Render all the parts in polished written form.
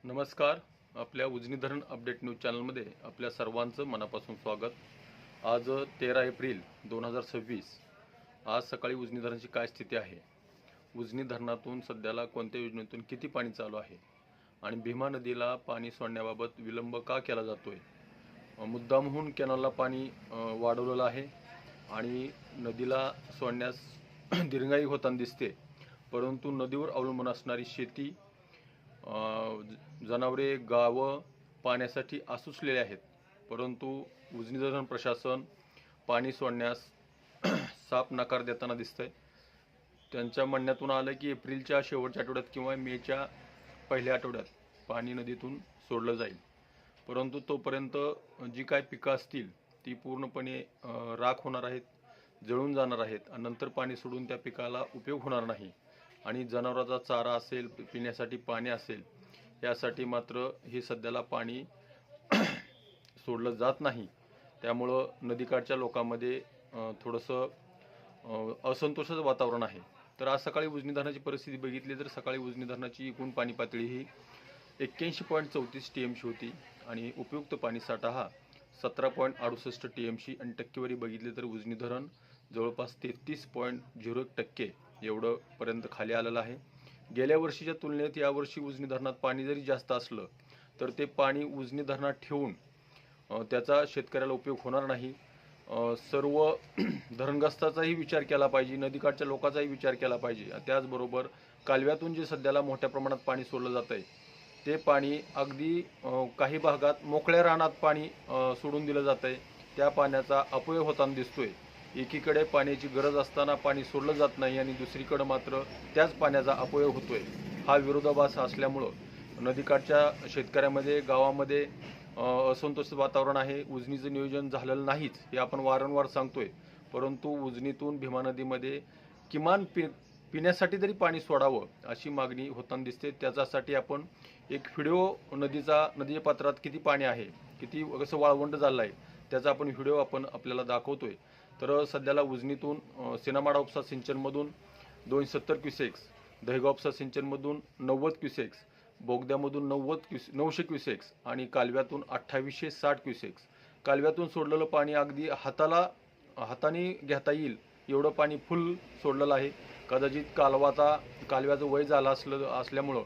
नमस्कार. आपल्या उजनी धरण अपडेट न्यूज चॅनलमध्ये आपल्या सर्वांचं मनापासून स्वागत. आज 13 एप्रिल 2026. आज सकाळी उजनी धरणाची काय स्थिती आहे, उजनी धरणातून सध्याला कोणत्या योजनेतून किती पाणी चालू आहे आणि भीमा नदीला पाणी सोडण्याबाबत विलंब का केला जातोय. मुद्दामहून कॅनलला पाणी वाढवलेलं आहे आणि नदीला सोडण्यास दिरंगाई होताना दिसते, परंतु नदीवर अवलंबून असणारी शेती, जनावरे, गावं पाण्यासाठी आसुसलेले आहेत. परंतु उजनी धरण प्रशासन पाणी सोडण्यास साफ नकार देताना दिसतंय. त्यांच्या म्हणण्यातून आलं की एप्रिलच्या शेवटच्या आठवड्यात किंवा मेच्या पहिल्या आठवड्यात पाणी नदीतून सोडलं जाईल, परंतु तोपर्यंत जी काय पिकं असतील ती पूर्णपणे राख होणार आहेत, जळून जाणार आहेत आणि नंतर पाणी सोडून त्या पिकाला उपयोग होणार नाही. आणि जनावरांचा चारा असेल, पिण्यासाठी पाणी असेल, यासाठी मात्र हे सध्याला पाणी सोडलं जात नाही. त्यामुळं नदीकाठच्या लोकांमध्ये थोडंसं असंतोषाचं वातावरण आहे. तर आज सकाळी उजनी धरणाची परिस्थिती बघितली तर सकाळी उजनी धरणाची एकूण पाणी पातळी ही 81.34 TMC होती आणि उपयुक्त पाणी साठा हा 17.68 TMC आणि टक्केवारी बघितली तर उजनी धरण जवळपास 33.01% एवढं पर्यंत खाली आलेलं आहे. गेल्या वर्षीच्या तुलनेत यावर्षी उजनी धरणात पाणी जरी जास्त असलं तर ते पाणी उजनी धरणात ठेवून त्याचा शेतकऱ्याला उपयोग होणार नाही. सर्व धरणग्रस्ताचाही विचार केला पाहिजे, नदीकाठच्या लोकांचाही विचार केला पाहिजे. त्याचबरोबर कालव्यातून जे सध्याला मोठ्या प्रमाणात पाणी सोडलं जात आहे ते पाणी अगदी काही भागात मोकळ्या रानात पाणी सोडून दिलं जात आहे. त्या पाण्याचा अपव्यय होताना दिसतोय. एकीकडे पाण्याची गरज असताना पाणी सोडलं जात नाही आणि दुसरीकडे मात्र त्याच पाण्याचा अपव्यय होतोय. हा विरोधाभास असल्यामुळं नदीकाठच्या शेतकऱ्यामध्ये, गावामध्ये असंतोषाचं वातावरण आहे. उजनीचं नियोजन झालेलं नाहीच हे आपण वारंवार सांगतोय, परंतु उजनीतून भीमा नदीमध्ये किमान पिण्यासाठी तरी पाणी सोडावं अशी मागणी होताना दिसते. त्याच्यासाठी आपण एक व्हिडिओ नदीच्या पात्रात किती पाणी आहे, किती कसं वाळवंट झालं आहे त्याचा आपण व्हिडिओ आपल्याला दाखवतोय. तर सध्याला उजनीतून सिनामाडा उपसा सिंचनमधून 270 क्युसेक्स, दहेगाव उपसा सिंचनमधून 90 क्युसेक्स, बोगद्यामधून 900 क्युसेक्स आणि कालव्यातून 2860 क्युसेक्स. कालव्यातून सोडलेलं पाणी अगदी हाताने घेता येईल एवढं पाणी फुल सोडलेलं आहे. कदाचित कालव्याचं वय झालं असल्यामुळं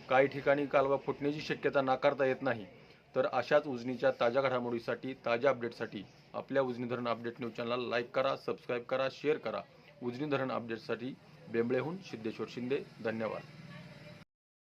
काही ठिकाणी कालवा फुटण्याची शक्यता नाकारता येत नाही. तर अशाच उजनीच्या ताज्या घडामोडीसाठी, ताज्या अपडेटसाठी आपल्या उजनी धरण अपडेट न्यूज चॅनलला लाईक करा, सबस्क्राईब करा, शेअर करा. उजनी धरण अपडेटसाठी बेंबळेहून सिद्धेश्वर शिंदे. धन्यवाद.